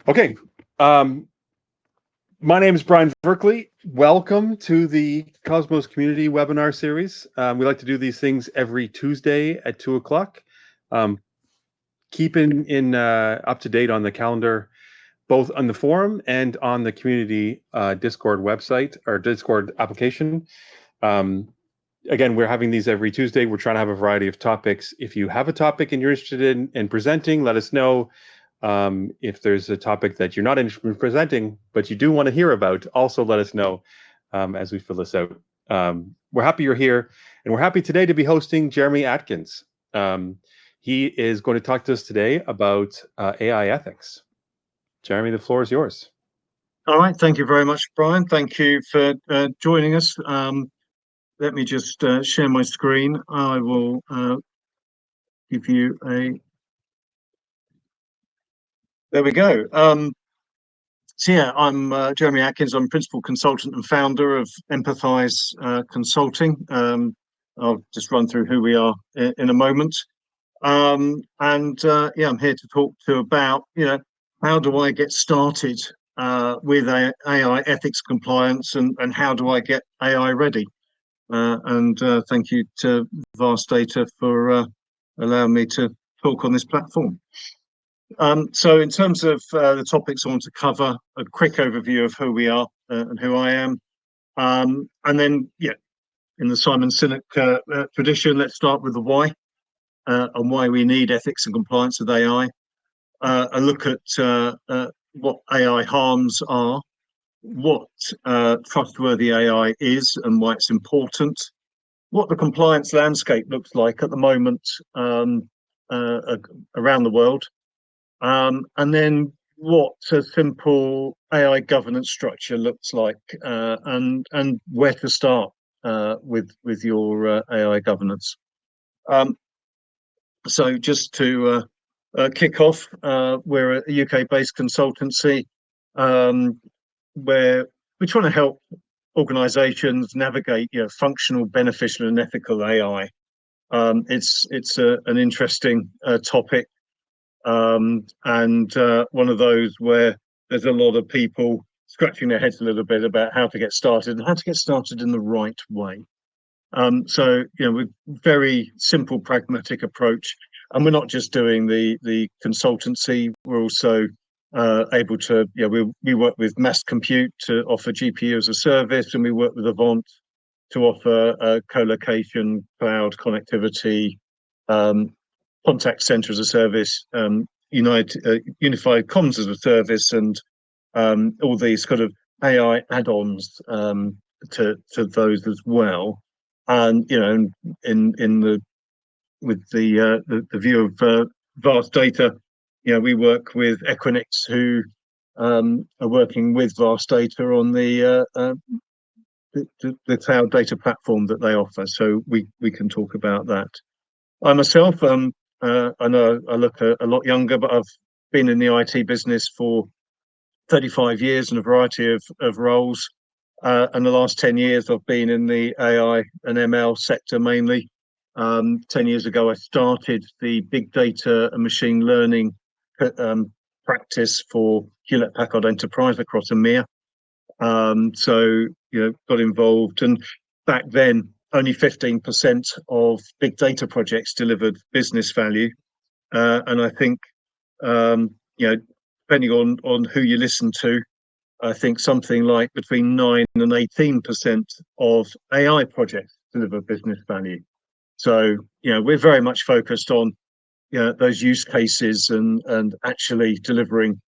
Okay. My name is Brian Berkeley. Welcome to the Cosmos Community Webinar Series. We like to do these things every Tuesday at 2 o'clock. Keep up to date on the calendar, both on the forum and on the community Discord website or Discord application. Again, we're having these every Tuesday. We're trying to have a variety of topics. If you have a topic and you're interested in presenting, let us know. If there's a topic that you're not interested in presenting, but you do want to hear about, also let us know as we fill this out. We're happy you're here, and we're happy today to be hosting Jeremy Atkins. He is going to talk to us today about AI ethics. Jeremy, the floor is yours. All right, thank you very much, Brian. Thank you for joining us. Let me just share my screen. I will give you a... There we go. So yeah, I'm Jeremy Atkins. I'm principal consultant and founder of EmpathAIs Consulting. I'll just run through who we are in a moment. Yeah, I'm here to talk about, how do I get started with AI ethics compliance, and how do I get AI ready? Thank you to Vast Data for allowing me to talk on this platform. So in terms of the topics I want to cover, a quick overview of who we are and who I am. And then, yeah, in the Simon Sinek tradition, let's start with the why and why we need ethics and compliance with AI. A look at what AI harms are, what trustworthy AI is and why it's important, what the compliance landscape looks like at the moment around the world, and then what a simple AI governance structure looks like, and where to start with your AI governance. So just to kick off, we're a UK-based consultancy where we're trying to help organizations navigate functional, beneficial and ethical AI. It's an interesting topic, and one of those where there's a lot of people scratching their heads a little bit about how to get started and how to get started in the right way. So with very simple, pragmatic approach, and we're not just doing the consultancy, we're also able to, we work with Mass Compute to offer GPU as a service, and we work with Avant to offer co-location, cloud connectivity, contact center as a service, unified comms as a service, and all these kind of AI add-ons to those as well. And with the view of Vast Data, we work with Equinix, who are working with Vast Data on the cloud data platform that they offer. So we can talk about that. I myself, I know I look a lot younger, but I've been in the IT business for 35 years in a variety of roles. And the last 10 years, I've been in the AI and ML sector mainly. 10 years ago, I started the big data and machine learning practice for Hewlett-Packard Enterprise across EMEA. So, got involved. And back then, only 15% of big data projects delivered business value. And I think, depending on who you listen to, I think something like between 9 and 18% of AI projects deliver business value. So, we're very much focused on those use cases and actually delivering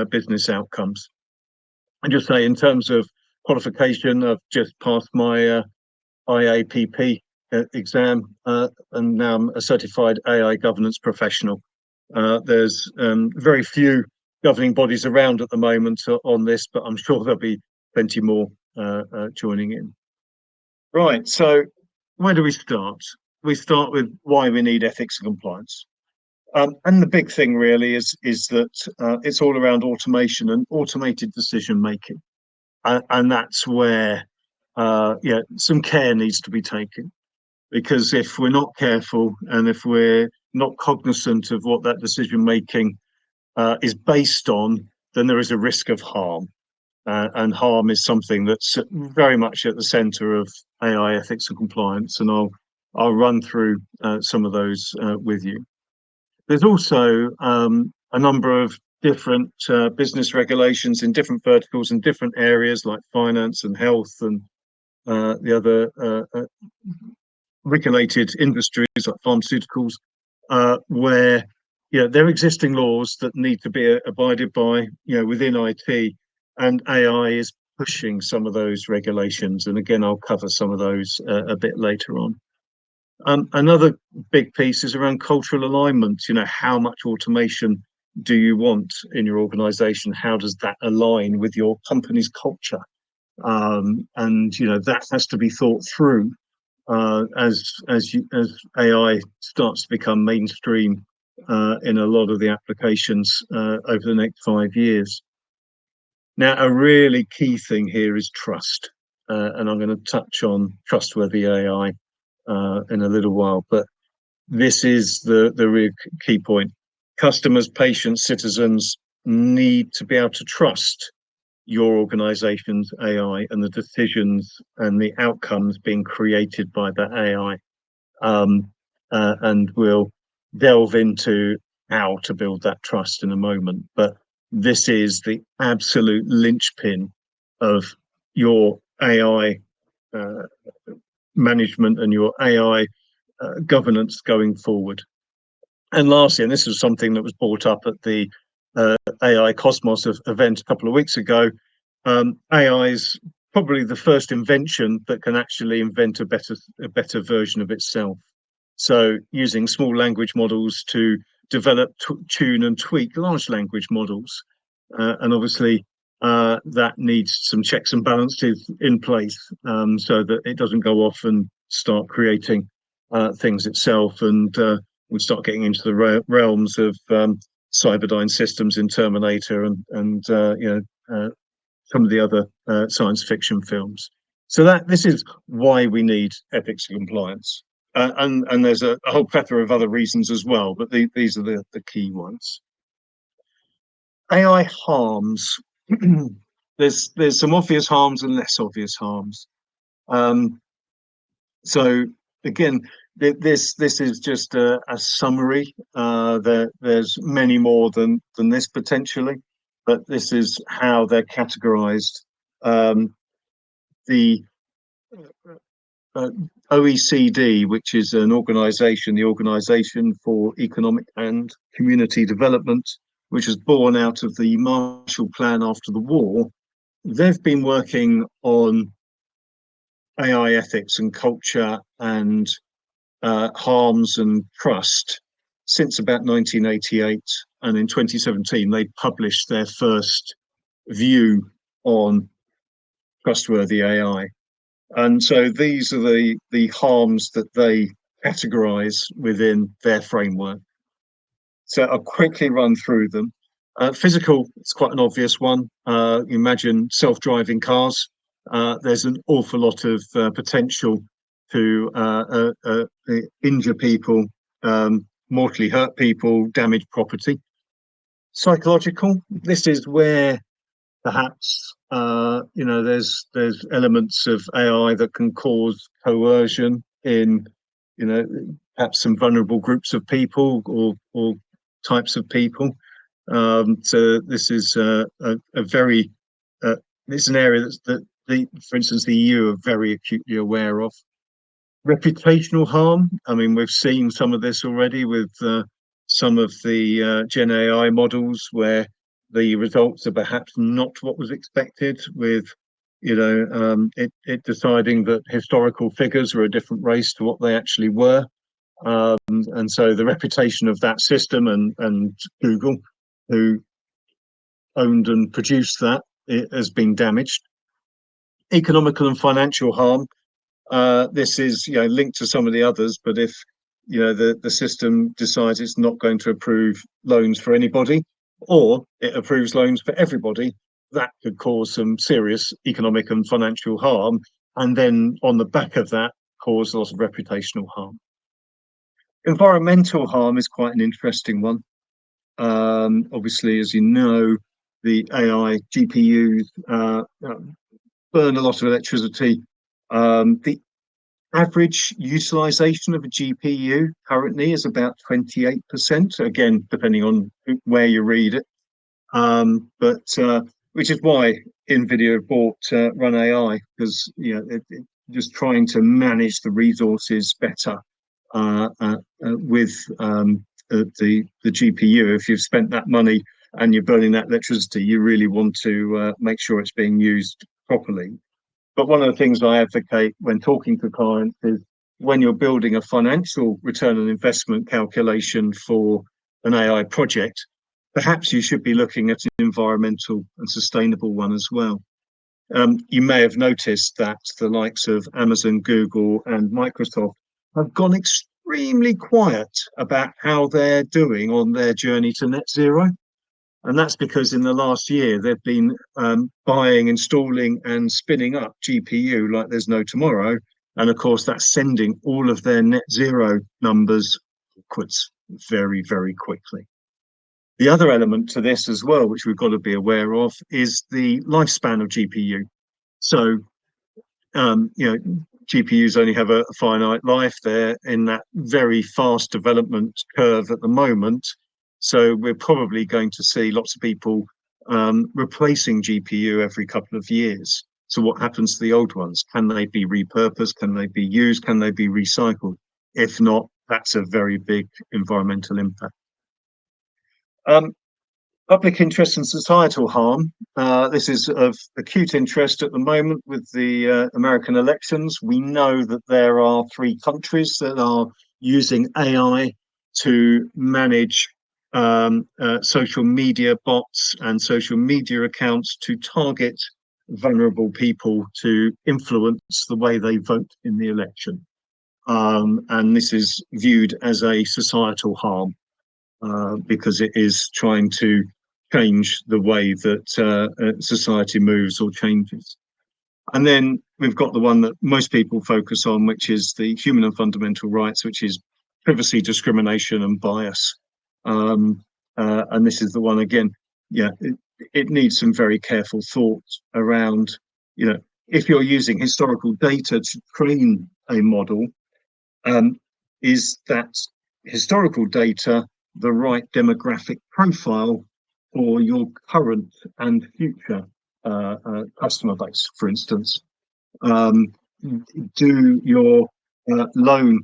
business outcomes. And just say, in terms of qualification, I've just passed my IAPP exam, and now I'm a certified AI governance professional. There's very few governing bodies around at the moment on this, but I'm sure there'll be plenty more joining in. Right, so where do we start? We start with why we need ethics and compliance. And the big thing really is that it's all around automation and automated decision making. And that's where some care needs to be taken. Because if we're not careful and if we're not cognizant of what that decision making is based on, then there is a risk of harm. And harm is something that's very much at the center of AI ethics and compliance. And I'll run through some of those with you. There's also a number of different business regulations in different verticals and different areas like finance and health and the other regulated industries like pharmaceuticals, where there are existing laws that need to be abided by, within IT, and AI is pushing some of those regulations. And again, I'll cover some of those a bit later on. Another big piece is around cultural alignment. How much automation do you want in your organization? How does that align with your company's culture? And that has to be thought through as AI starts to become mainstream in a lot of the applications over the next 5 years. Now, a really key thing here is trust, and I'm going to touch on trustworthy AI in a little while, but this is the real key point. Customers, patients, citizens need to be able to trust your organization's AI and the decisions and the outcomes being created by that AI. And we'll delve into how to build that trust in a moment. But this is the absolute linchpin of your AI management and your AI governance going forward. And lastly, and this was something that was brought up at the AI Cosmos event a couple of weeks ago, AI is probably the first invention that can actually invent a better version of itself. So using small language models to develop, tune and tweak large language models. And obviously that needs some checks and balances in place so that it doesn't go off and start creating things itself. And we start getting into the realms of Cyberdyne systems in Terminator and some of the other science fiction films. So this is why we need ethics and compliance. And there's a whole plethora of other reasons as well, but these are the key ones. AI harms. There's some obvious harms and less obvious harms. So again, this is just a summary. There's many more than this potentially, but this is how they're categorized. The OECD, which is an organization, the Organization for Economic and Community Development, which was born out of the Marshall Plan after the war, they've been working on AI ethics and culture and harms and trust since about 1988. And in 2017, they published their first view on trustworthy AI. And so these are the harms that they categorize within their framework. So I'll quickly run through them. Physical, it's quite an obvious one. Imagine self-driving cars. There's an awful lot of potential to injure people, mortally hurt people, damage property. Psychological, this is where perhaps there's elements of AI that can cause coercion in perhaps some vulnerable groups of people or types of people. So this is it's an area that for instance, the EU are very acutely aware of. Reputational harm. I mean, we've seen some of this already with some of the Gen AI models where the results are perhaps not what was expected, with it deciding that historical figures were a different race to what they actually were. And so the reputation of that system and Google, who owned and produced that, it has been damaged. Economical and financial harm. This is linked to some of the others, but if the system decides it's not going to approve loans for anybody, or it approves loans for everybody, that could cause some serious economic and financial harm, and then on the back of that cause lots of reputational harm. Environmental harm is quite an interesting one. Obviously, as you know, the AI GPUs burn a lot of electricity. The average utilization of a GPU currently is about 28%, again, depending on where you read it. But which is why NVIDIA bought Run AI, because just trying to manage the resources better with the GPU. If you've spent that money and you're burning that electricity, you really want to make sure it's being used properly. But one of the things I advocate when talking to clients is when you're building a financial return on investment calculation for an AI project, perhaps you should be looking at an environmental and sustainable one as well. You may have noticed that the likes of Amazon, Google, and Microsoft have gone extremely quiet about how they're doing on their journey to net zero. And that's because in the last year, they've been buying, installing, and spinning up GPU like there's no tomorrow. And of course, that's sending all of their net zero numbers backwards very, very quickly. The other element to this as well, which we've got to be aware of, is the lifespan of GPU. So, GPUs only have a finite life. They're in that very fast development curve at the moment. So we're probably going to see lots of people replacing GPU every couple of years. So what happens to the old ones? Can they be repurposed? Can they be used? Can they be recycled? If not, that's a very big environmental impact. Public interest and societal harm. This is of acute interest at the moment with the American elections. We know that there are 3 countries that are using AI to manage social media bots and social media accounts to target vulnerable people to influence the way they vote in the election. And this is viewed as a societal harm because it is trying to change the way that society moves or changes. And then we've got the one that most people focus on, which is the human and fundamental rights, which is privacy, discrimination, and bias. And this is the one, again, it needs some very careful thought around, if you're using historical data to train a model, is that historical data the right demographic profile for your current and future customer base, for instance? Do your loan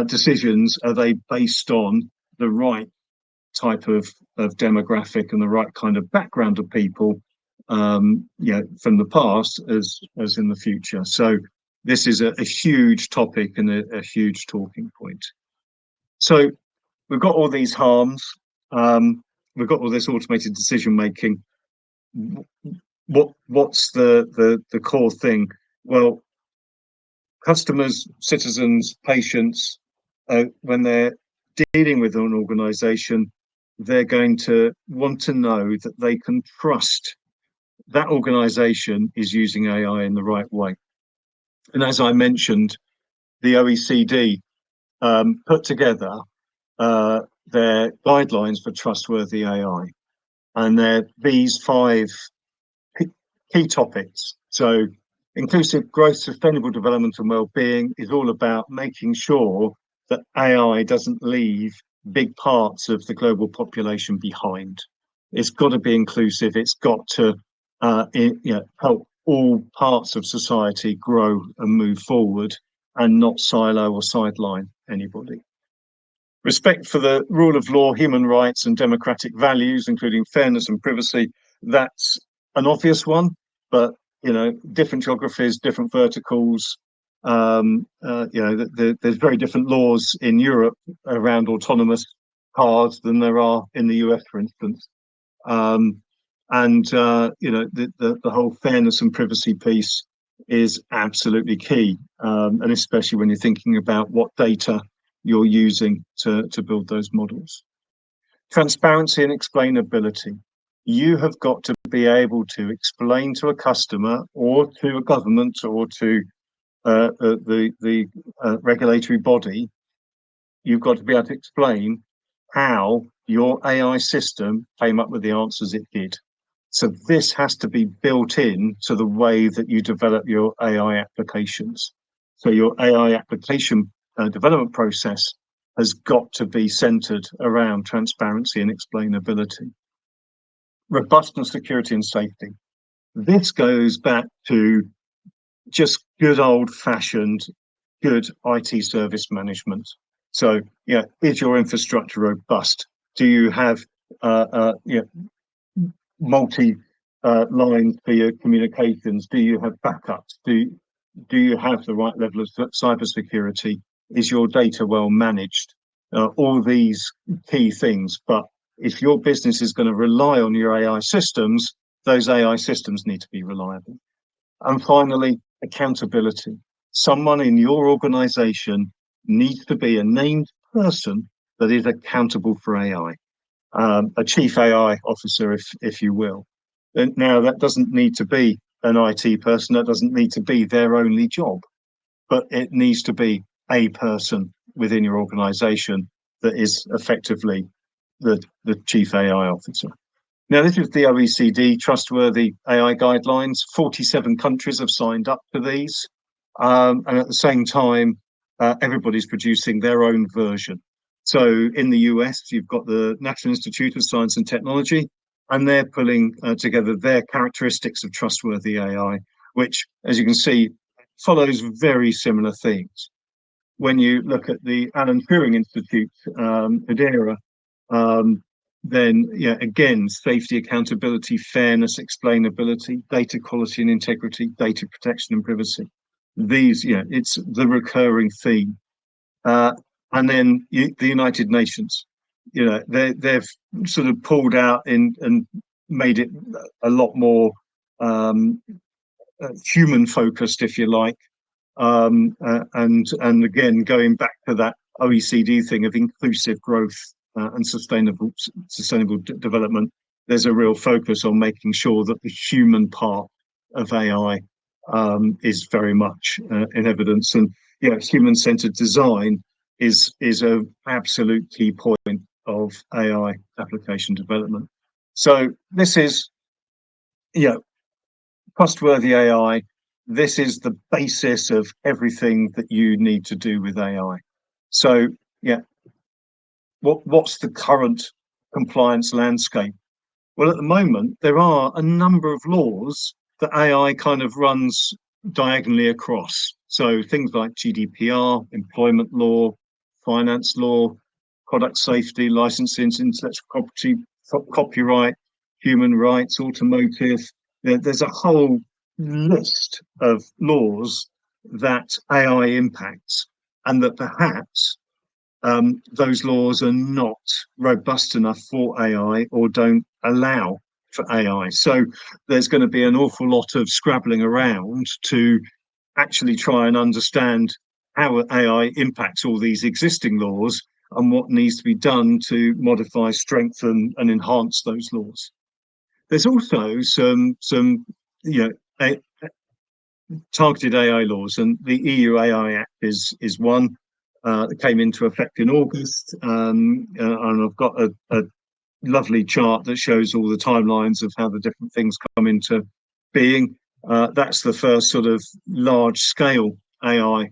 decisions, are they based on the right type of demographic and the right kind of background of people, from the past as in the future? So this is a huge topic and a huge talking point. So we've got all these harms. We've got all this automated decision making. What's the core thing? Well, customers, citizens, patients, when they're dealing with an organization, they're going to want to know that they can trust that organization is using AI in the right way. And as I mentioned, the OECD put together their guidelines for trustworthy AI. And they're these 5 key topics. So inclusive growth, sustainable development and well-being is all about making sure that AI doesn't leave big parts of the global population behind. It's got to be inclusive. It's got to help all parts of society grow and move forward and not silo or sideline anybody. Respect for the rule of law, human rights and democratic values, including fairness and privacy. That's an obvious one, but different geographies, different verticals. There's very different laws in Europe around autonomous cars than there are in the US, for instance. The whole fairness and privacy piece is absolutely key, and especially when you're thinking about what data you're using to build those models. Transparency and explainability. You have got to be able to explain to a customer or to a government or to the regulatory body, you've got to be able to explain how your AI system came up with the answers it did. So this has to be built in to the way that you develop your AI applications. So your AI application development process has got to be centered around transparency and explainability. Robustness, security, and safety. This goes back to just good old-fashioned, good IT service management. So, yeah, is your infrastructure robust? Do you have multi lines for your communications? Do you have backups? Do you have the right level of cybersecurity? Is your data well managed? All these key things. But if your business is going to rely on your AI systems, those AI systems need to be reliable. And finally, accountability. Someone in your organization needs to be a named person that is accountable for AI, a chief AI officer, if you will. And now, that doesn't need to be an IT person, that doesn't need to be their only job, but it needs to be a person within your organization that is effectively the chief AI officer. Now, this is the OECD Trustworthy AI Guidelines. 47 countries have signed up to these. And at the same time, everybody's producing their own version. So in the US, you've got the National Institute of Science and Technology, and they're pulling together their characteristics of trustworthy AI, which, as you can see, follows very similar themes. When you look at the Alan Turing Institute, Hedera, then, yeah, again, safety, accountability, fairness, explainability, data quality and integrity, data protection and privacy. These, yeah, it's the recurring theme. And then the United Nations, you know, they've sort of pulled out and made it a lot more human focused, if you like. And again, going back to that OECD thing of inclusive growth and sustainable development, there's a real focus on making sure that the human part of AI is very much in evidence. And yeah, human-centered design is an absolute key point of AI application development. So this is, trustworthy AI. This is the basis of everything that you need to do with AI. So, yeah, what's the current compliance landscape? Well, at the moment, there are a number of laws that AI kind of runs diagonally across. So things like GDPR, employment law, finance law, product safety, licensing, intellectual property, copyright, human rights, automotive. There's a whole list of laws that AI impacts, and that perhaps those laws are not robust enough for AI or don't allow for AI. So there's going to be an awful lot of scrabbling around to actually try and understand how AI impacts all these existing laws and what needs to be done to modify, strengthen, and enhance those laws. There's also some targeted AI laws, and the EU AI Act is one that came into effect in August, and I've got a lovely chart that shows all the timelines of how the different things come into being. That's the first sort of large-scale AI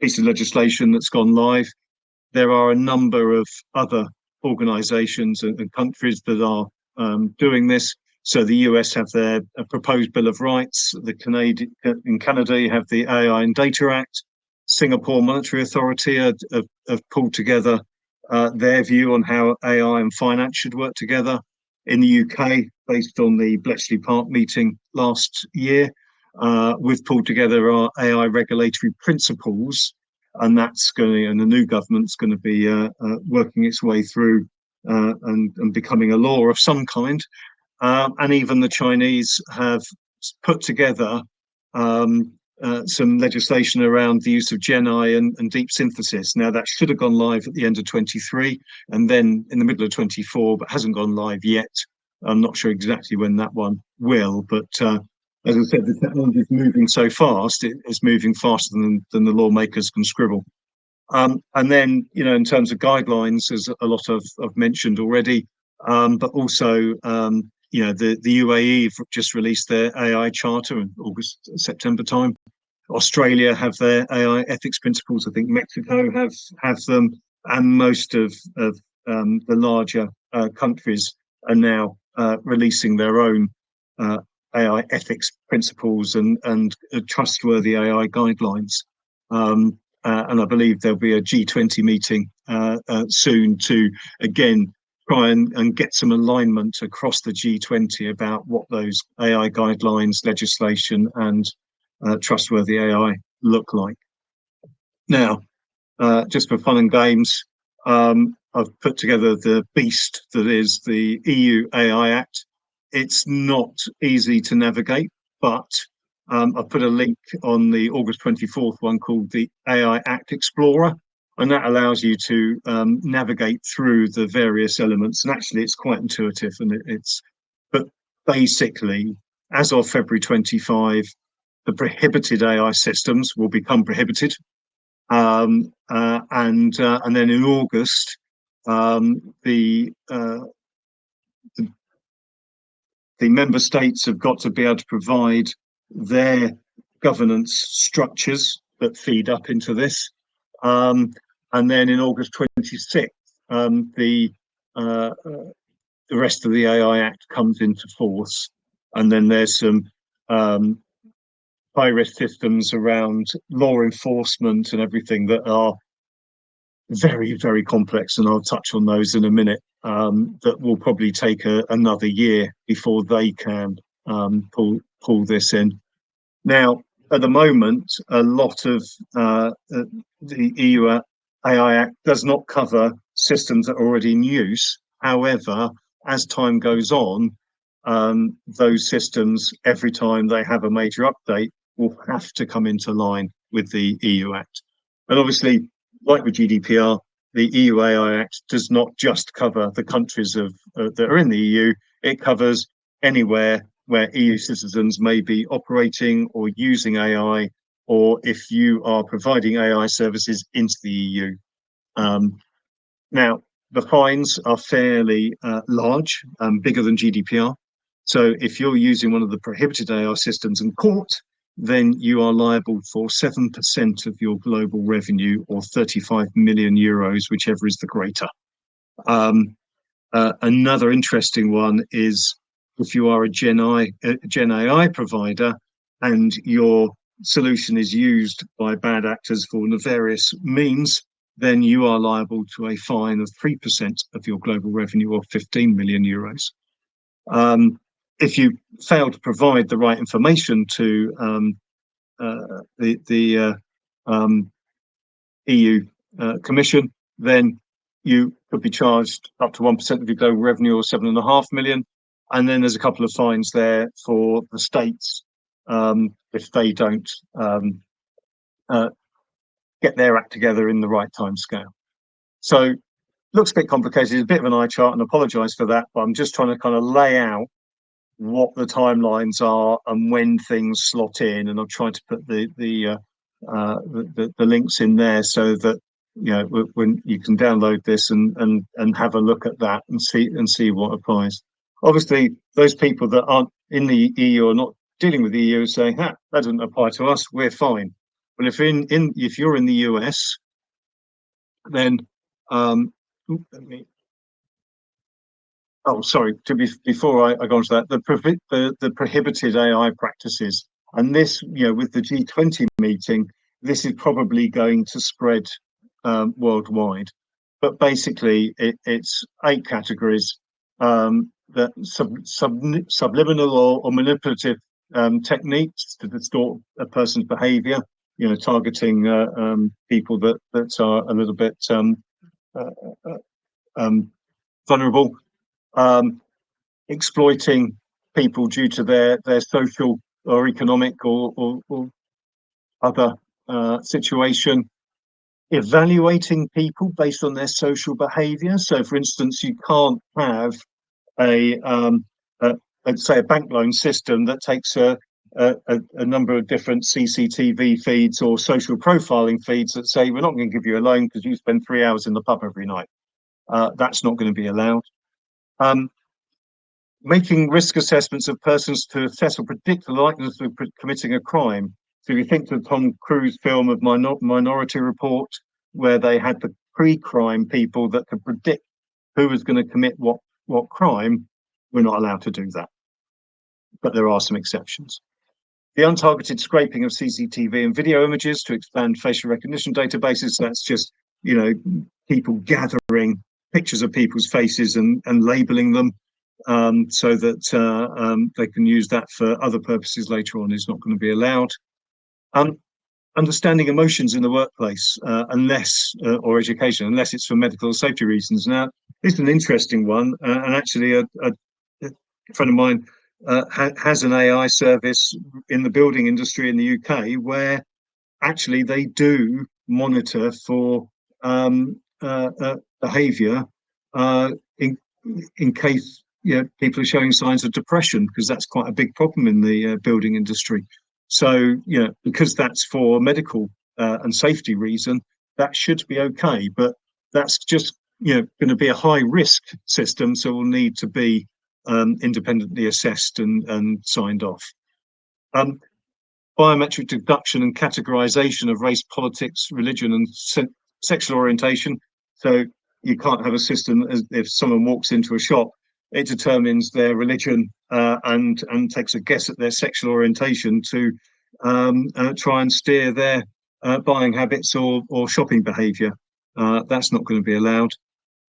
piece of legislation that's gone live. There are a number of other organisations and countries that are doing this. So the US have their proposed Bill of Rights. In Canada, you have the AI and Data Act. Singapore Monetary Authority have pulled together their view on how AI and finance should work together. In the UK, based on the Bletchley Park meeting last year, we've pulled together our AI regulatory principles, and and the new government's going to be working its way through and becoming a law of some kind. And even the Chinese have put together some legislation around the use of Gen AI and deep synthesis. Now, that should have gone live at the end of 23 and then in the middle of 24, but hasn't gone live yet. I'm not sure exactly when that one will, but as I said, the technology is moving so fast, it's moving faster than the lawmakers can scribble. And then, in terms of guidelines, as a lot of I've mentioned already, but also the UAE have just released their AI charter in September time. Australia have their AI ethics principles. I think Mexico have them, and most of the larger countries are now releasing their own AI ethics principles and trustworthy AI guidelines. And I believe there'll be a G20 meeting soon to again try and get some alignment across the G20 about what those AI guidelines, legislation, and trustworthy AI look like. Now, just for fun and games, I've put together the beast that is the EU AI Act. It's not easy to navigate, but I've put a link on the August 24th one called the AI Act Explorer, and that allows you to navigate through the various elements. And actually, it's quite intuitive, and but basically, as of February 25, the prohibited AI systems will become prohibited. And then in August, the member states have got to be able to provide their governance structures that feed up into this. And then in August 26th, the rest of the AI Act comes into force. And then there's some high-risk systems around law enforcement and everything that are very, very complex, and I'll touch on those in a minute, that will probably take another year before they can pull this in. Now, at the moment, a lot of the EU AI Act does not cover systems that are already in use. However, as time goes on, those systems, every time they have a major update, will have to come into line with the EU Act. And obviously, like with GDPR, the EU AI Act does not just cover the countries that are in the EU, it covers anywhere where EU citizens may be operating or using AI, or if you are providing AI services into the EU. Now, the fines are fairly large, bigger than GDPR. So if you're using one of the prohibited AI systems in court, then you are liable for 7% of your global revenue, or 35 million euros, whichever is the greater. Another interesting one is if you are a Gen AI provider and your solution is used by bad actors for nefarious means, then you are liable to a fine of 3% of your global revenue, or 15 million euros. If you fail to provide the right information to the EU Commission, then you could be charged up to 1% of your global revenue, or 7.5 million. And then there's a couple of fines there for the states if they don't get their act together in the right time scale. So looks a bit complicated. It's a bit of an eye chart, and I apologise for that, but I'm just trying to kind of lay out what the timelines are and when things slot in, and I've tried to put the links in there so that when you can download this and have a look at that and see what applies. Obviously, those people that aren't in the EU or not dealing with the EU saying that doesn't apply to us, we're fine. But if you're in the US, then before I go on to that, the prohibited AI practices, and this, with the G20 meeting, this is probably going to spread worldwide. But basically, it's 8 categories that subliminal or manipulative techniques to distort a person's behaviour, targeting people that are a little bit vulnerable. Exploiting people due to their social or economic or other situation, evaluating people based on their social behaviour. So, for instance, you can't have let's say a bank loan system that takes a number of different CCTV feeds or social profiling feeds that say, we're not going to give you a loan because you spend 3 hours in the pub every night. That's not going to be allowed. Making risk assessments of persons to assess or predict the likeliness of committing a crime. So you think of the Tom Cruise film of Minority Report, where they had the pre-crime people that could predict who was going to commit what crime. We're not allowed to do that, but there are some exceptions. The untargeted scraping of CCTV and video images to expand facial recognition databases. That's just, people gathering pictures of people's faces and labeling them so that they can use that for other purposes later on is not going to be allowed. Understanding emotions in the workplace, or education, unless it's for medical or safety reasons. Now, this is an interesting one, and actually a friend of mine has an AI service in the building industry in the UK where actually they do monitor for behaviour in case people are showing signs of depression, because that's quite a big problem in the building industry. So because that's for medical and safety reason, that should be okay. But that's just going to be a high risk system, so will need to be independently assessed and signed off. Biometric deduction and categorization of race, politics, religion, and sexual orientation. So you can't have a system if someone walks into a shop, it determines their religion and takes a guess at their sexual orientation to try and steer their buying habits or shopping behaviour. That's not going to be allowed.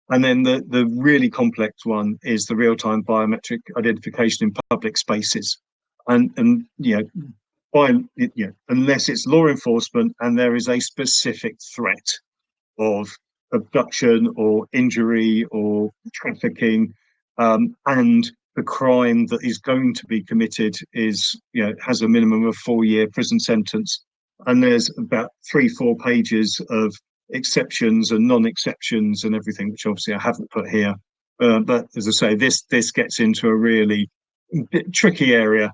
And then the really complex one is the real-time biometric identification in public spaces. And unless it's law enforcement and there is a specific threat of abduction or injury or trafficking, and the crime that is going to be committed is, has a minimum of 4-year prison sentence. And there's about 3-4 pages of exceptions and non-exceptions and everything, which obviously I haven't put here. But as I say, this gets into a really tricky area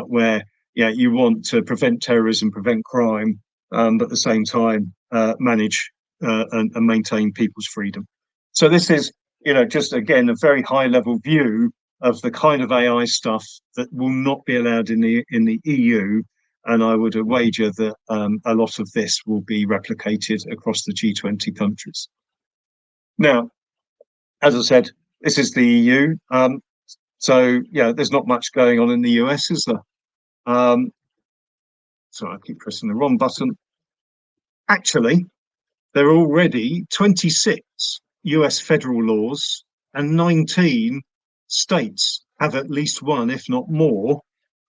where you want to prevent terrorism, prevent crime, but at the same time manage and maintain people's freedom. So this is, just again a very high level view of the kind of AI stuff that will not be allowed in the EU. And I would wager that a lot of this will be replicated across the G20 countries. Now, as I said, this is the EU. So there's not much going on in the US, is there? So I keep pressing the wrong button. Actually, there are already 26 US federal laws and 19 states have at least one, if not more,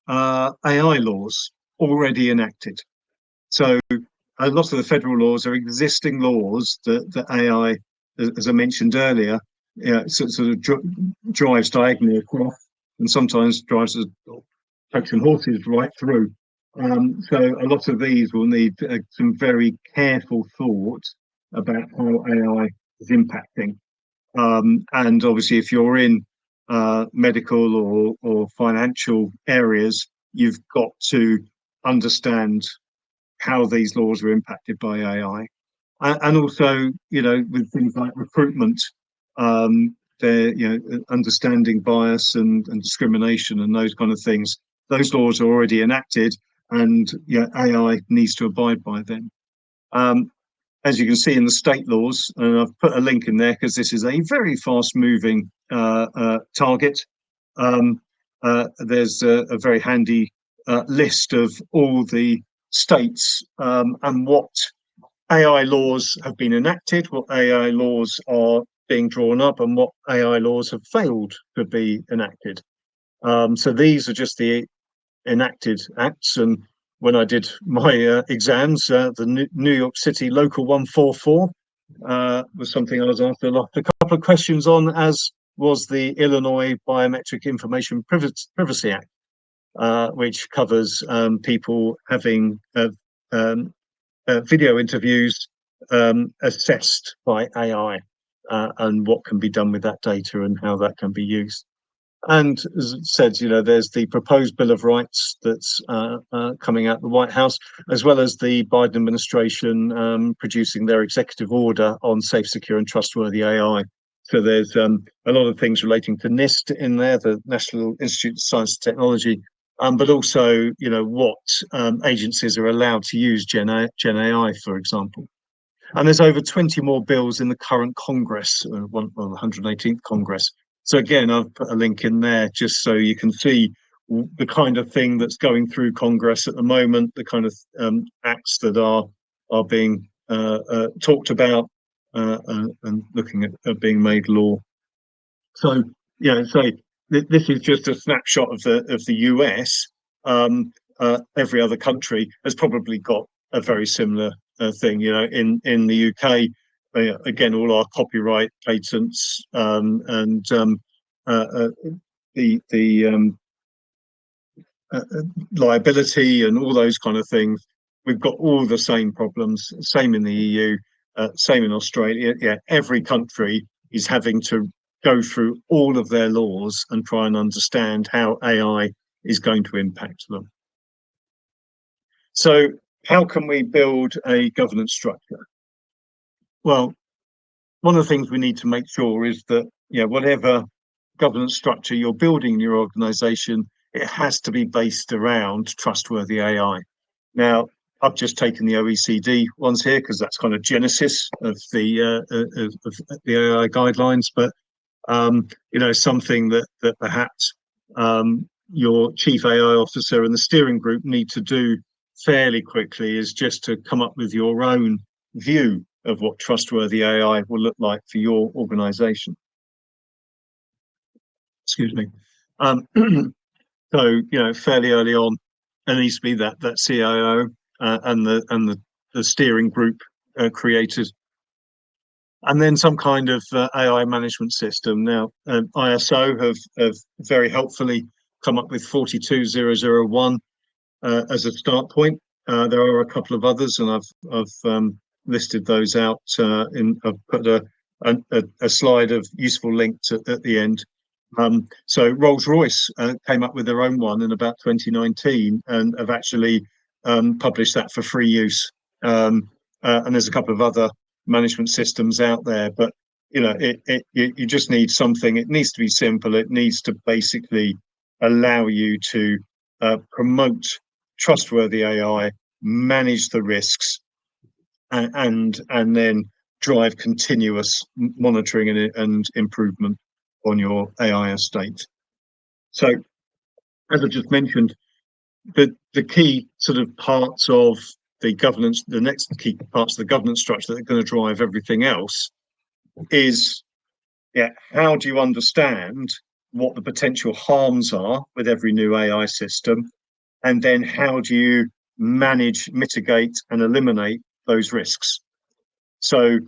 AI laws already enacted. So a lot of the federal laws are existing laws that AI, as I mentioned earlier, sort of drives diagonally across, and sometimes drives trucks and horses right through. So a lot of these will need some very careful thought about how AI is impacting. And obviously, if you're in medical or financial areas, you've got to understand how these laws are impacted by AI. And also, with things like recruitment, understanding bias and discrimination and those kind of things. Those laws are already enacted, and AI needs to abide by them. As you can see in the state laws, and I've put a link in there because this is a very fast-moving target. There's a very handy list of all the states and what AI laws have been enacted, what AI laws are being drawn up, and what AI laws have failed to be enacted. So these are just the enacted acts. And when I did my exams, the New York City Local 144 was something I was asked a couple of questions on, as was the Illinois Biometric Information Privacy Act, which covers people having video interviews assessed by AI and what can be done with that data and how that can be used. And as it said, there's the proposed Bill of Rights that's coming out of the White House, as well as the Biden administration producing their executive order on safe, secure and trustworthy AI. So there's a lot of things relating to NIST in there, the National Institute of Science and Technology, but also, what agencies are allowed to use Gen AI, for example. And there's over 20 more bills in the current Congress, the 118th Congress. So again, I've put a link in there just so you can see the kind of thing that's going through Congress at the moment, the kind of acts that are being talked about and looking at being made law. So this is just a snapshot of the US. Every other country has probably got a very similar thing. In the UK, again, all our copyright, patents, and the liability and all those kind of things. We've got all the same problems. Same in the EU, same in Australia. Yeah, every country is having to go through all of their laws and try and understand how AI is going to impact them. So how can we build a governance structure? Well, one of the things we need to make sure is that whatever governance structure you're building in your organization, it has to be based around trustworthy AI. Now, I've just taken the OECD ones here because that's kind of genesis of the AI guidelines, but something that perhaps your chief AI officer and the steering group need to do fairly quickly is just to come up with your own view of what trustworthy AI will look like for your organization. Excuse me. So, fairly early on, there needs to be that CIO and the steering group created. And then some kind of AI management system. Now, ISO have very helpfully come up with 42001 as a start point. There are a couple of others, and I've listed those out. I've put a slide of useful links at the end. So Rolls-Royce came up with their own one in about 2019 and have actually published that for free use. And there's a couple of other management systems out there, but you just need something. It needs to be simple. It needs to basically allow you to promote trustworthy AI, manage the risks, and then drive continuous monitoring and improvement on your AI estate. So, as I just mentioned, the key sort of parts of the governance, the next key parts of the governance structure that are going to drive everything else is, how do you understand what the potential harms are with every new AI system? And then how do you manage, mitigate, and eliminate those risks? So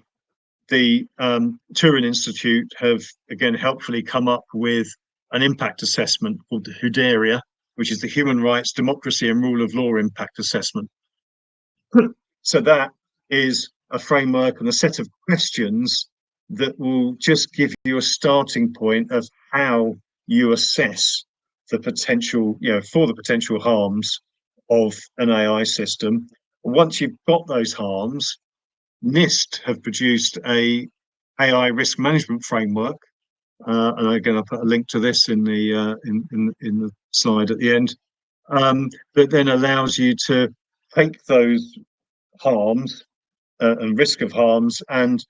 the Turing Institute have, again, helpfully come up with an impact assessment called the HUDARIA, which is the Human Rights, Democracy and Rule of Law Impact Assessment. So that is a framework and a set of questions that will just give you a starting point of how you assess the potential, for the potential harms of an AI system. Once you've got those harms, NIST have produced a AI risk management framework, and again, I'll put a link to this in the slide at the end. That then allows you to take those harms and risk of harms and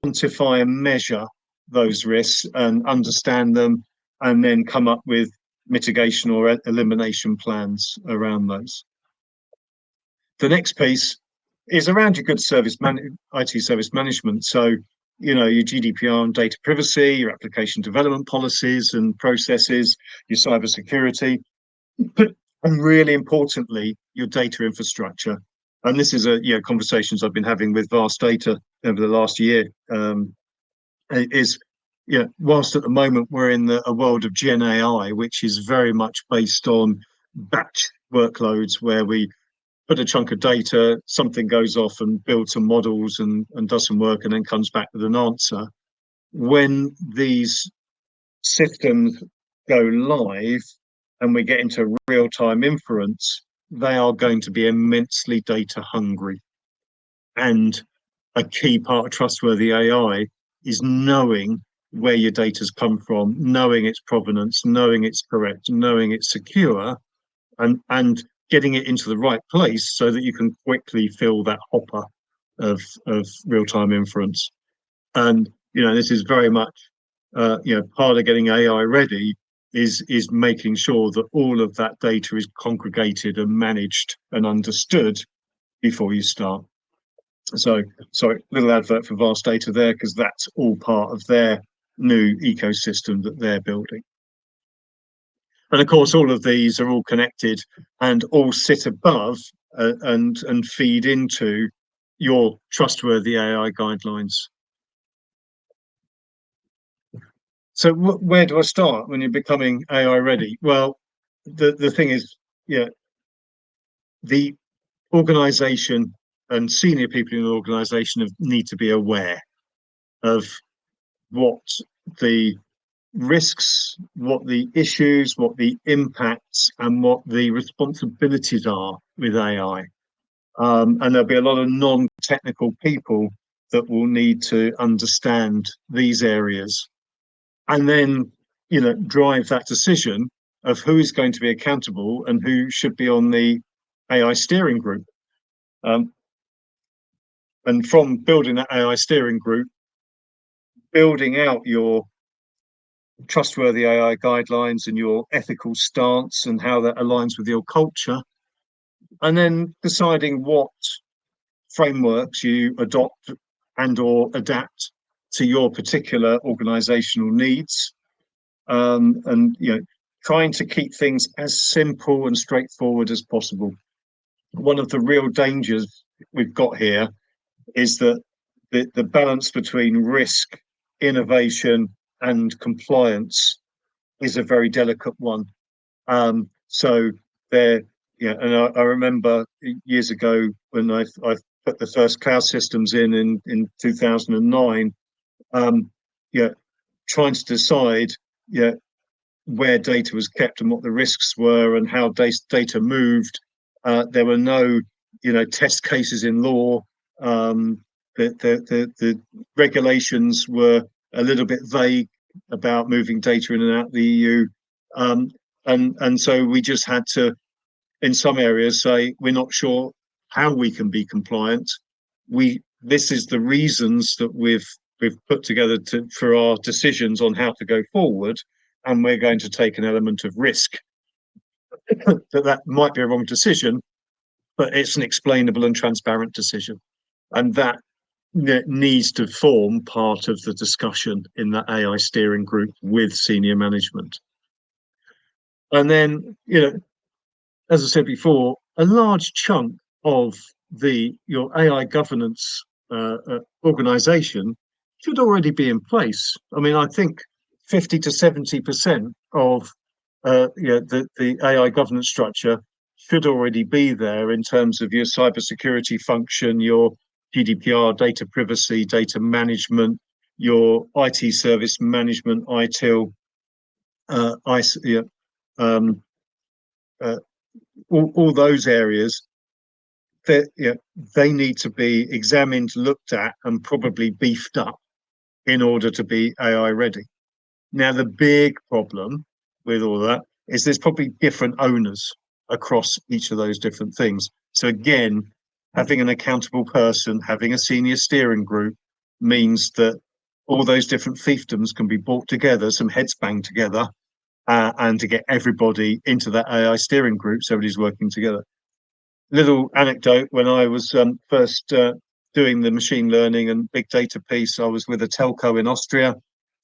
quantify and measure those risks and understand them, and then come up with mitigation or elimination plans around those. The next piece is around your good IT service management. So, your GDPR and data privacy, your application development policies and processes, your cybersecurity, and really importantly, your data infrastructure. And this is conversations I've been having with Vast Data over the last year. Whilst at the moment we're in a world of Gen AI, which is very much based on batch workloads where we put a chunk of data, something goes off and builds some models and does some work and then comes back with an answer. When these systems go live and we get into real-time inference, they are going to be immensely data hungry. And a key part of trustworthy AI is knowing where your data's come from, knowing its provenance, knowing it's correct, knowing it's secure, and getting it into the right place so that you can quickly fill that hopper of real-time inference. And this is very much part of getting AI ready is making sure that all of that data is congregated and managed and understood before you start. So, sorry, little advert for Vast Data there, because that's all part of their new ecosystem that they're building. And of course, all of these are all connected and all sit above and feed into your trustworthy AI guidelines. So where do I start when you're becoming AI ready? Well, the thing is, the organization and senior people in the organization need to be aware of what the risks, what the issues, what the impacts, and what the responsibilities are with AI. And there'll be a lot of non-technical people that will need to understand these areas, and then drive that decision of who is going to be accountable and who should be on the AI steering group. And from building that AI steering group, building out your trustworthy AI guidelines and your ethical stance and how that aligns with your culture, and then deciding what frameworks you adopt and or adapt to your particular organizational needs, and trying to keep things as simple and straightforward as possible. One of the real dangers we've got here is that the balance between risk, innovation, and compliance is a very delicate one. So there, and I remember years ago when I put the first cloud systems in 2009, trying to decide where data was kept and what the risks were and how data moved. There were no test cases in law. The regulations were a little bit vague about moving data in and out of the EU, and so we just had to, in some areas, say we're not sure how we can be compliant. This is the reasons that we've put together for our decisions on how to go forward, and we're going to take an element of risk that might be a wrong decision, but it's an explainable and transparent decision, and that needs to form part of the discussion in the AI steering group with senior management. And then, as I said before, a large chunk of your AI governance organization should already be in place. I mean, I think 50 to 70% of the AI governance structure should already be there in terms of your cybersecurity function, your GDPR, data privacy, data management, your IT service management, ITIL, all those areas. They need to be examined, looked at, and probably beefed up in order to be AI ready. Now, the big problem with all that is there's probably different owners across each of those different things. So again, having an accountable person, having a senior steering group means that all those different fiefdoms can be brought together, some heads banged together, and to get everybody into that AI steering group so everybody's working together. Little anecdote, when I was first doing the machine learning and big data piece, I was with a telco in Austria.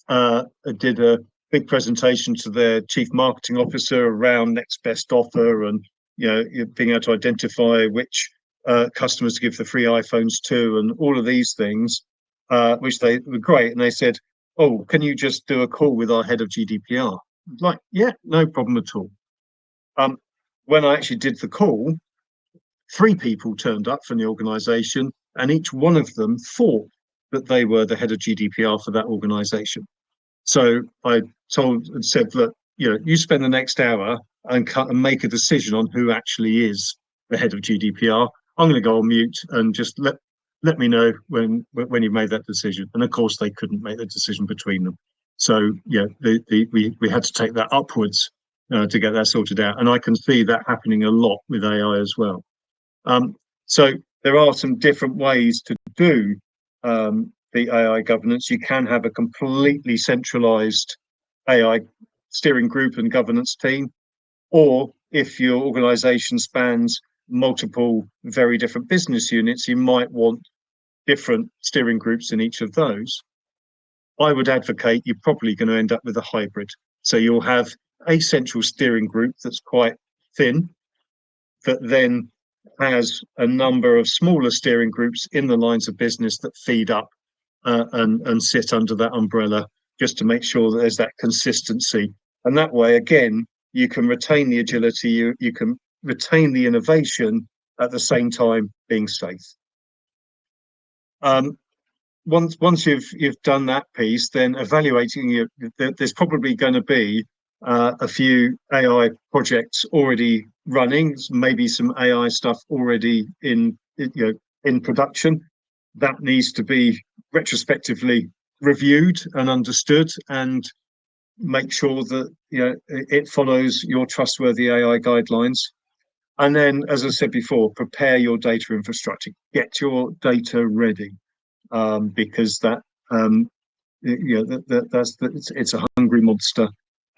I did a big presentation to their chief marketing officer around next best offer and being able to identify which customers to give the free iPhones to and all of these things, which they were great. And they said, "Oh, can you just do a call with our head of GDPR?" Like, yeah, no problem at all. When I actually did the call, 3 people turned up from the organization, and each one of them thought that they were the head of GDPR for that organization. So I said, look, you spend the next hour and make a decision on who actually is the head of GDPR. I'm going to go on mute and just let me know when you've made that decision. And of course, they couldn't make the decision between them. So yeah, we had to take that upwards to get that sorted out, and I can see that happening a lot with AI as well. So there are some different ways to do the AI governance. You can have a completely centralized AI steering group and governance team, or if your organization spans multiple very different business units, you might want different steering groups in each of those. I would advocate you're probably going to end up with a hybrid. So you'll have a central steering group that's quite thin, that then has a number of smaller steering groups in the lines of business that feed up and sit under that umbrella, just to make sure that there's that consistency. And that way, again, you can retain the agility, you can retain the innovation at the same time being safe. Once you've done that piece, then evaluating there's probably going to be a few AI projects already running, maybe some AI stuff already in production. That needs to be retrospectively reviewed and understood, and make sure that it follows your trustworthy AI guidelines. And then, as I said before, prepare your data infrastructure, get your data ready, because it's a hungry monster,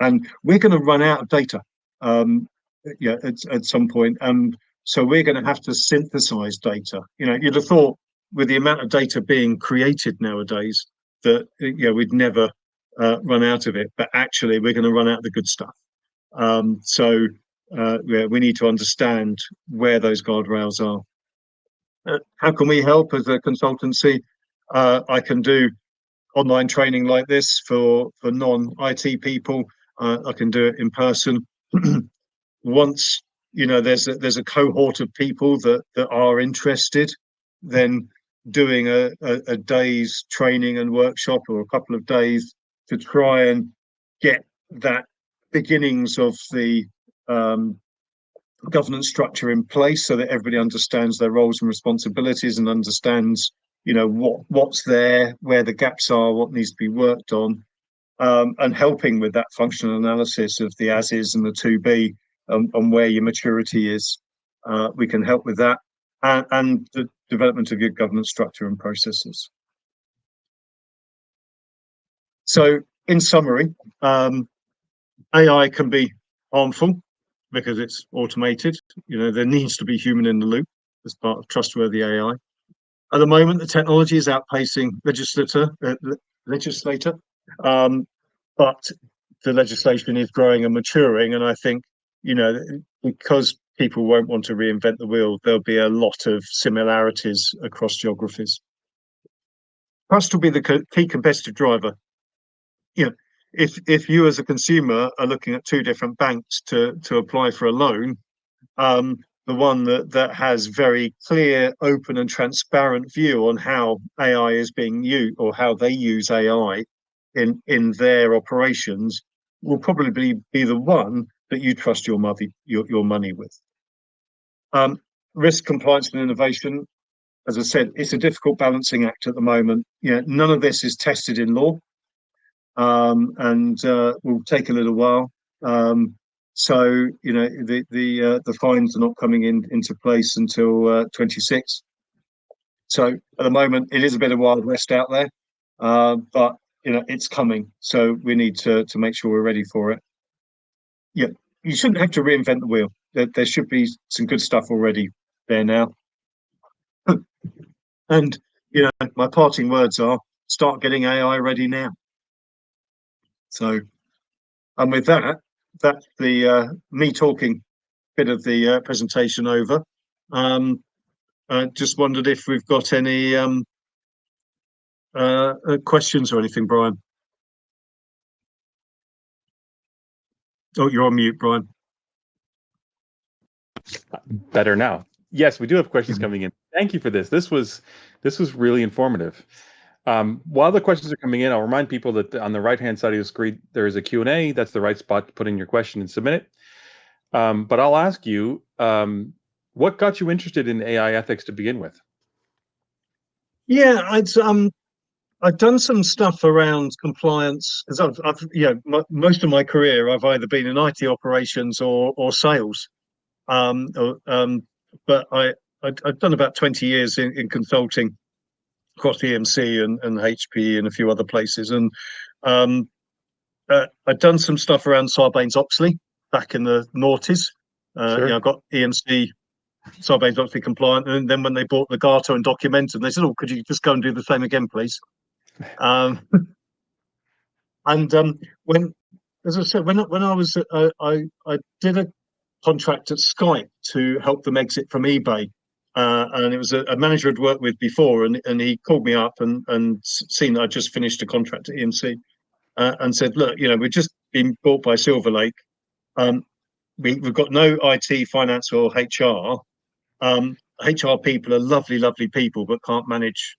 and we're going to run out of data at some point, and so we're going to have to synthesize data. You'd have thought with the amount of data being created nowadays that we'd never run out of it, but actually we're going to run out of the good stuff. So we need to understand where those guardrails are. How can we help as a consultancy? I can do online training like this for non-IT people. I can do it in person. Once there's a cohort of people that are interested, then doing a day's training and workshop, or a couple of days, to try and get that beginnings of the governance structure in place, so that everybody understands their roles and responsibilities, and understands what's there, where the gaps are, what needs to be worked on, and helping with that functional analysis of the as is and the to be, and where your maturity is. We can help with that, and the development of your governance structure and processes. So in summary, AI can be harmful because it's automated. There needs to be human in the loop as part of trustworthy AI. At the moment, the technology is outpacing legislator, but the legislation is growing and maturing. And I think, because people won't want to reinvent the wheel, there'll be a lot of similarities across geographies. Trust will be the key competitive driver. If you as a consumer are looking at two different banks to apply for a loan, the one that has very clear, open and transparent view on how AI is being used, or how they use AI in their operations, will probably be the one that you trust your money with. Risk, compliance and innovation, as I said, it's a difficult balancing act at the moment. None of this is tested in law, and will take a little while. So the fines are not coming into place until 26. So at the moment, it is a bit of Wild West out there, but it's coming. So we need to make sure we're ready for it. Yeah, you shouldn't have to reinvent the wheel. There should be some good stuff already there now. And my parting words are: start getting AI ready now. So, and with that, that's the me talking bit of the presentation over. I just wondered if we've got any questions or anything, Brian. Oh, you're on mute, Brian. Better now. Yes, we do have questions coming in. Thank you for this. This was really informative. While the questions are coming in, I'll remind people that on the right-hand side of the screen, there is a Q&A. That's the right spot to put in your question and submit it. But I'll ask you, what got you interested in AI ethics to begin with? Yeah, I've done some stuff around compliance because most of my career I've either been in IT operations or sales. Um, or, um, but I've done about 20 years in consulting across EMC and HP and a few other places, and um, I've done some stuff around Sarbanes-Oxley back in the noughties. Sure. I got EMC Sarbanes-Oxley compliant, and then when they bought Legato and Documentum, they said, "Oh, could you just go and do the same again, please?" Um, and when, as I said, when I was I did a contract at Skype to help them exit from eBay. And it was a manager I'd worked with before, and he called me up and seen that I just finished a contract at EMC, and said, "Look, we've just been bought by Silver Lake. Um, we've got no IT, finance, or HR. HR people are lovely, lovely people, but can't manage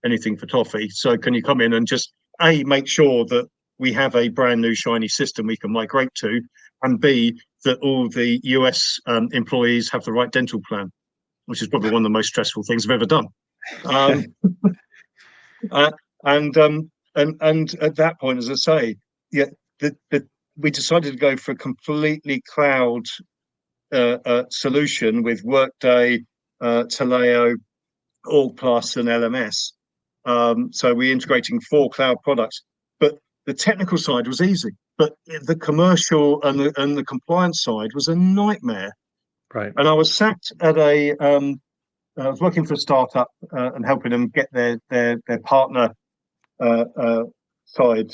anything for toffee. So can you come in and just make sure that we have a brand new shiny system we can migrate to, and B, that all the US employees have the right dental plan," which is probably one of the most stressful things I've ever done. Um, uh, and at that point, as I say, yeah, we decided to go for a completely cloud solution with Workday, Taleo, AllPlus, and LMS. So we're integrating 4 cloud products, but the technical side was easy, but the commercial and the compliance side was a nightmare. Right. And I was sat at I was working for a startup and helping them get their partner side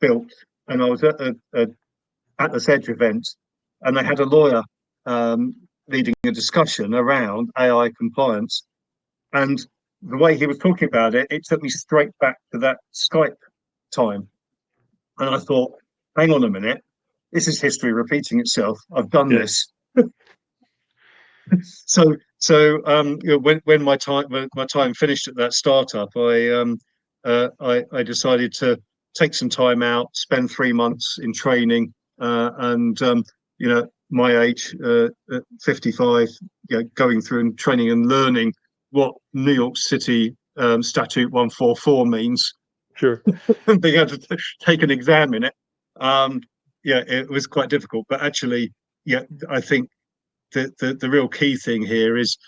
built. And I was at the Atlas Edge event, and they had a lawyer leading a discussion around AI compliance. And the way he was talking about it, it took me straight back to that Skype time. And I thought, hang on a minute, this is history repeating itself. I've done this. So when my time finished at that startup, I decided to take some time out, spend 3 months in training, and my age, 55, going through and training and learning what New York City Statute 144 means. Sure. And being able to take an exam in it. It was quite difficult, but actually, I think the real key thing here is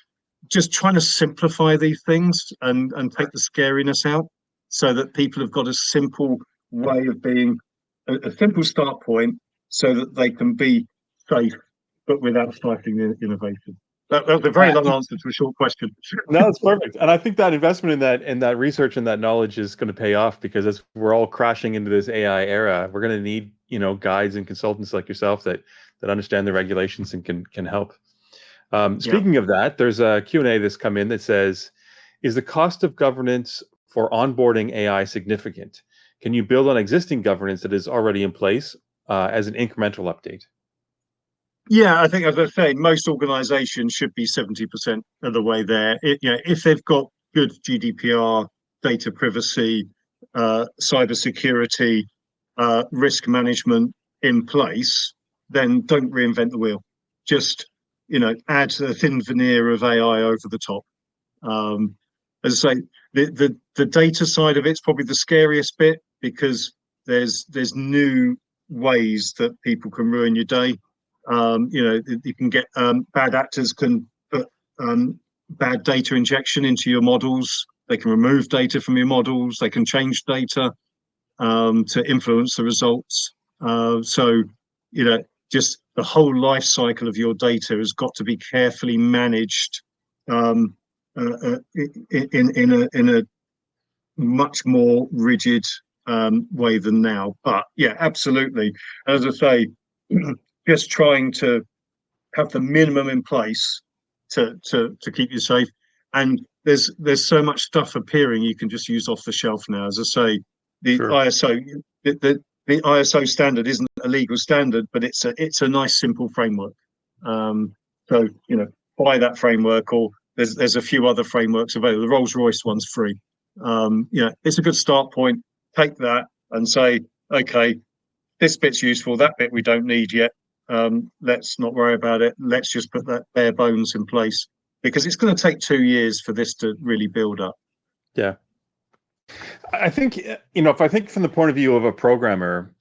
just trying to simplify these things and take the scariness out, so that people have got a simple way of being, a simple start point, so that they can be safe, but without stifling the innovation. That was a very long answer to a short question. No, it's perfect. And I think that investment in that research and that knowledge is going to pay off, because as we're all crashing into this AI era, we're going to need, guides and consultants like yourself that understand the regulations and can help. Speaking of that, there's a Q&A that's come in that says, is the cost of governance for onboarding AI significant? Can you build on existing governance that is already in place as an incremental update? Yeah, I think, as I say, most organizations should be 70% of the way there. If they've got good GDPR, data privacy, cybersecurity, risk management in place, then don't reinvent the wheel. Just, add a thin veneer of AI over the top. As I say, the data side of it's probably the scariest bit, because there's new ways that people can ruin your day. You can get bad actors can put bad data injection into your models. They can remove data from your models. They can change data to influence the results. So just the whole life cycle of your data has got to be carefully managed in a much more rigid way than now. But yeah, absolutely. As I say, just trying to have the minimum in place to keep you safe. And there's so much stuff appearing you can just use off the shelf now. As I say, the Sure. ISO the ISO standard isn't a legal standard, but it's a nice simple framework. So buy that framework, or there's a few other frameworks available. The Rolls-Royce one's free. It's a good start point. Take that and say, okay, this bit's useful, that bit we don't need yet. Let's not worry about it. Let's just put that bare bones in place, because it's going to take 2 years for this to really build up. Yeah. I think, if I think from the point of view of a programmer,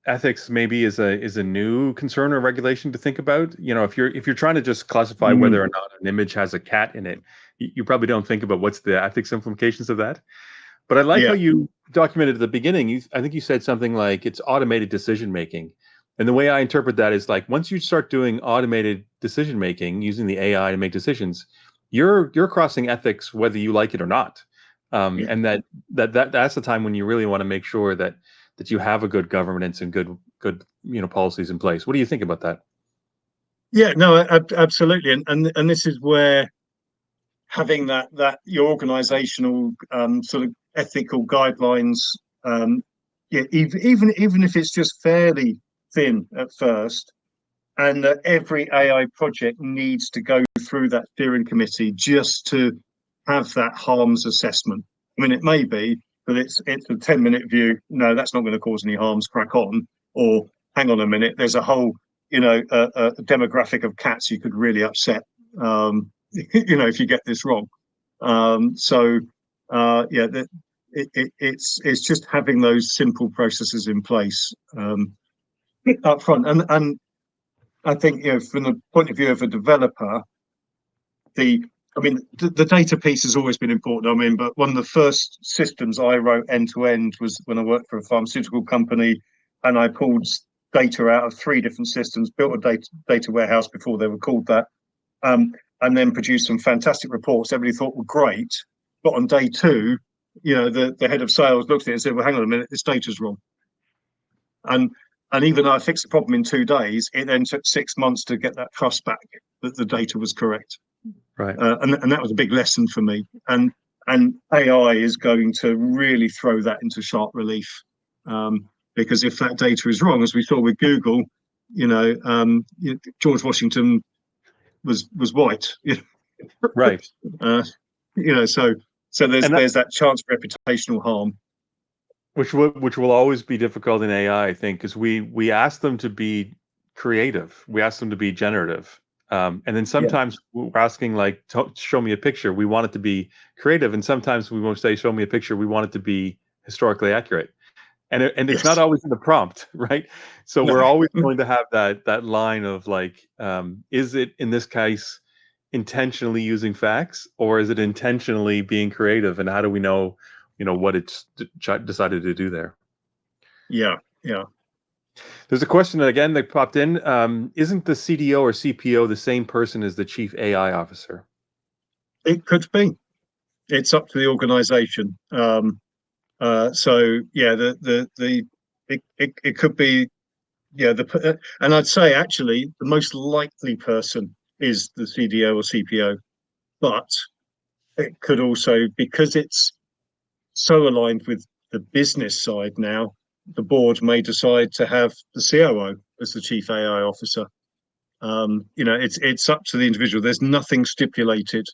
ethics maybe is a new concern or regulation to think about. If you're trying to just classify Mm, whether or not an image has a cat in it, you probably don't think about what's the ethics implications of that. But I like how yeah, you documented at the beginning. I think you said something like it's automated decision making. And the way I interpret that is like once you start doing automated decision making using the AI to make decisions, you're crossing ethics whether you like it or not. yeah, And that's the time when you really want to make sure that you have a good governance and good policies in place. What do you think about that? yeah. No, absolutely, and this is where having that your organizational sort of ethical guidelines, yeah, even if it's just fairly thin at first, and that every AI project needs to go through that steering committee just to have that harms assessment. I mean, it may be that it's a 10-minute view. No, that's not going to cause any harms. Crack on. Or hang on a minute. There's a whole, a demographic of cats you could really upset. If you get this wrong. Yeah, it's just having those simple processes in place up front, and I think from the point of view of a developer, the the data piece has always been important. I mean, but one of the first systems I wrote end to end was when I worked for a pharmaceutical company, and I pulled data out of three different systems, built a data warehouse before they were called that, and then produced some fantastic reports. Everybody thought were great, but on day two, the head of sales looked at it and said, "Well, hang on a minute, this data's wrong." And and even though I fixed the problem in 2 days, it then took 6 months to get that trust back that the data was correct. Right. And that was a big lesson for me. And AI is going to really throw that into sharp relief, because if that data is wrong, as we saw with Google, George Washington was white. Right. uh, so And there's that chance of reputational harm. which will always be difficult in AI, I think, because we ask them to be creative, we ask them to be generative, and then Yeah. sometimes we're asking like, show me a picture. We want it to be creative, and sometimes we won't say, show me a picture. We want it to be historically accurate, and it's not Yes. always in the prompt, right? So No. we're always going to have that line of like, is it in this case intentionally using facts, or is it intentionally being creative? And how do we know, what it's decided to do there? Yeah. Yeah. There's a question again that popped in. Isn't the CDO or CPO the same person as the chief AI officer? It could be. It's up to the organization. So yeah, it could be, yeah, and I'd say actually the most likely person is the CDO or CPO, but it could also, because it's so aligned with the business side now, the board may decide to have the COO as the chief AI officer. It's up to the individual. There's nothing stipulated.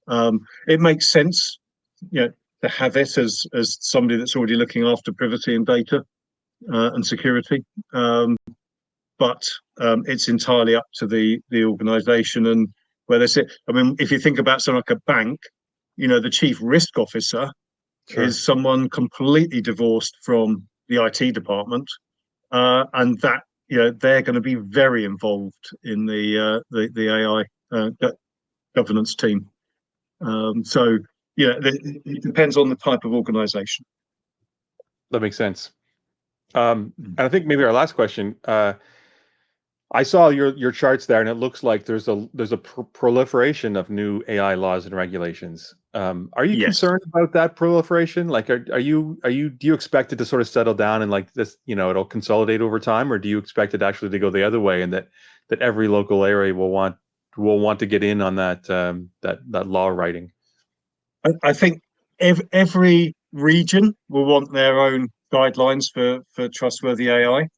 It makes sense, to have it as somebody that's already looking after privacy and data and security. But it's entirely up to the organisation and where they sit. I mean, if you think about something like a bank, the chief risk officer Sure. is someone completely divorced from the IT department, and that they're going to be very involved in the AI governance team. So yeah, it depends on the type of organisation. That makes sense. And I think maybe our last question. I saw your charts there, and it looks like there's a proliferation of new AI laws and regulations. Are you Yes. concerned about that proliferation? Like, do you expect it to sort of settle down and like this, it'll consolidate over time, or do you expect it actually to go the other way and that every local area will want to get in on that law writing? I think every region will want their own guidelines for trustworthy AI,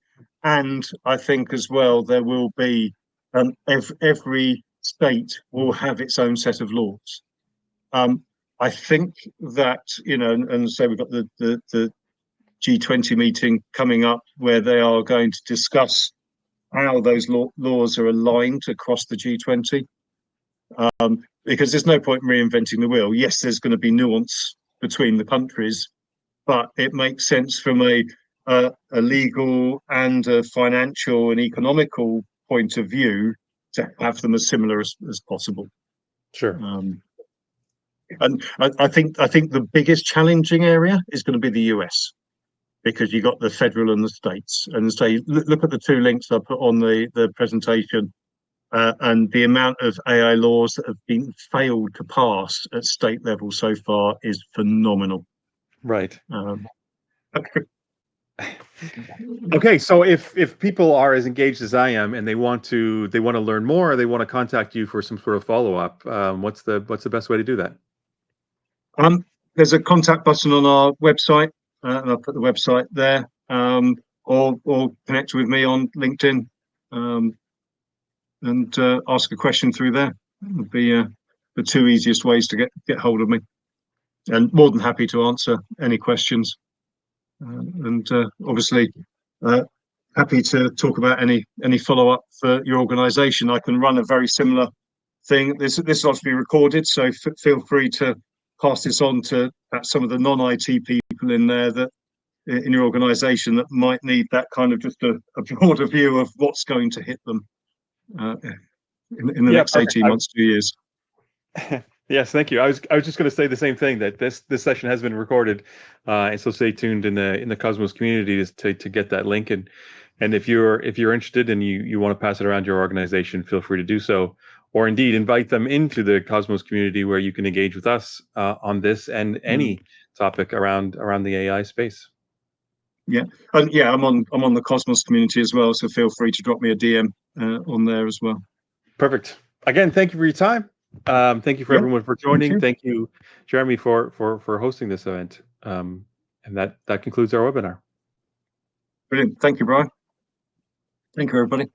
and I think as well there will be every state will have its own set of laws. Um, I think that and so we've got the G20 meeting coming up where they are going to discuss how those laws are aligned across the G20. Because there's no point in reinventing the wheel. Yes, there's going to be nuance between the countries, but it makes sense from a legal and a financial and economical point of view to have them as similar as possible. Sure. And I think the biggest challenging area is going to be the US, because you got the federal and the states. And say, look at the two links I put on the presentation, and the amount of AI laws that have been failed to pass at state level so far is phenomenal. Right. Okay. Okay, so if people are as engaged as I am and they want to learn more, or they want to contact you for some sort of follow up, what's the best way to do that? There's a contact button on our website, and I'll put the website there, or connect with me on LinkedIn, and ask a question through there. That would be the two easiest ways to get hold of me, and more than happy to answer any questions. And obviously, happy to talk about any follow up for your organisation. I can run a very similar thing. This is obviously recorded, so feel free to pass this on to some of the non-IT people in there that in your organisation that might need that kind of just a broader view of what's going to hit them in the next 18 months, 2 years. Yes, thank you. I was just going to say the same thing, that this session has been recorded, and so stay tuned in the Cosmos community to get that link. And if you're interested and you want to pass it around your organization, feel free to do so, or indeed invite them into the Cosmos community where you can engage with us on this and any topic around the AI space. Yeah, and yeah, I'm on the Cosmos community as well, so feel free to drop me a DM on there as well. Perfect. Again, thank you for your time. Thank you for everyone for joining. Thank you, Jeremy, for hosting this event. And that concludes our webinar. Brilliant. Thank you, Brian. Thank you, everybody.